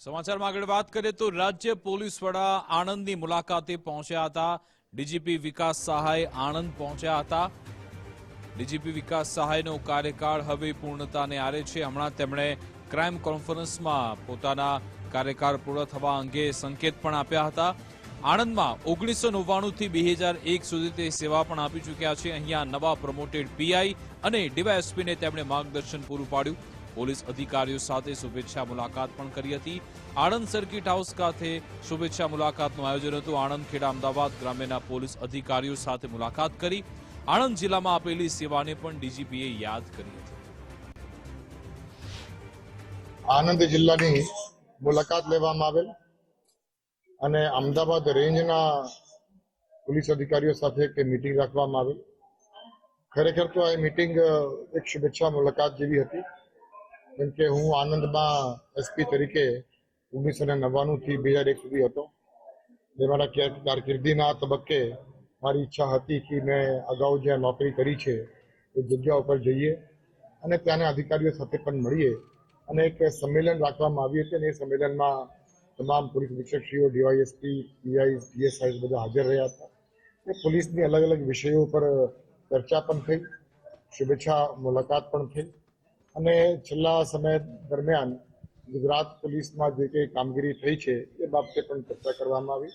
સમાચારમાં આગળ વાત કરીએ તો રાજ્ય પોલીસ વડા આણંદની મુલાકાતે પહોંચ્યા હતા। ડીજીપી વિકાસ સહાય આણંદ પહોંચ્યા હતા। ડીજીપી વિકાસ સહાયનો કાર્યકાળ હવે પૂર્ણતાને આરે છે। હમણાં તેમણે ક્રાઇમ કોન્ફરન્સમાં પોતાના કાર્યકાળ પૂર્ણ થવા અંગે સંકેત પણ આપ્યા હતા। આણંદમાં 1999 થી 2001 સુધી તે સેવા પણ આપી ચૂક્યા છે। અહીંયા નવા પ્રમોટેડ પીઆઈ અને ડીવાયએસપીને તેમણે માર્ગદર્શન પૂરું પાડ્યું। પોલીસ અધિકારીઓ સાથે શુભેચ્છા મુલાકાત પણ કરી હતી। આણંદ સર્કિટ હાઉસ ખાતે શુભેચ્છા મુલાકાતનું આયોજન હતું। આણંદ ખેડા અમદાવાદ ગ્રામ્યના પોલીસ અધિકારીઓ સાથે મુલાકાત કરી આણંદ જિલ્લામાં આપેલી સેવાને પણ ડીજીપીએ યાદ કરી હતી। આણંદ જિલ્લાની મુલાકાત લેવામાં આવેલ અને અમદાવાદ રેન્જના પોલીસ અધિકારીઓ સાથે એક મીટિંગ રાખવામાં આવેલ। ખરેખર તો આ મીટિંગ એક શુભેચ્છા મુલાકાત જેવી હતી, કેમ કે હું આણંદમાં એસપી તરીકે 1999 થી 2001 સુધી હતો। મારા કારકિર્દીના તબક્કે મારી ઈચ્છા હતી કે મેં અગાઉ જ્યાં નોકરી કરી છે એ જગ્યા ઉપર જઈએ અને ત્યાંના અધિકારીઓ સાથે પણ મળીએ અને એક સંમેલન રાખવામાં આવ્યું હતું અને એ સંમેલનમાં તમામ પોલીસ અધિક્ષકશ્રીઓ, ડીવાયએસપી, પીઆઈ, પીએસઆઈ બધા હાજર રહ્યા હતા। એ પોલીસની અલગ અલગ વિષયો પર ચર્ચા પણ થઈ, શુભેચ્છા મુલાકાત પણ થઈ અને છેલ્લા સમય દરમિયાન ગુજરાત પોલીસમાં જે કંઈ કામગીરી થઈ છે એ બાબતે પણ ચર્ચા કરવામાં આવી।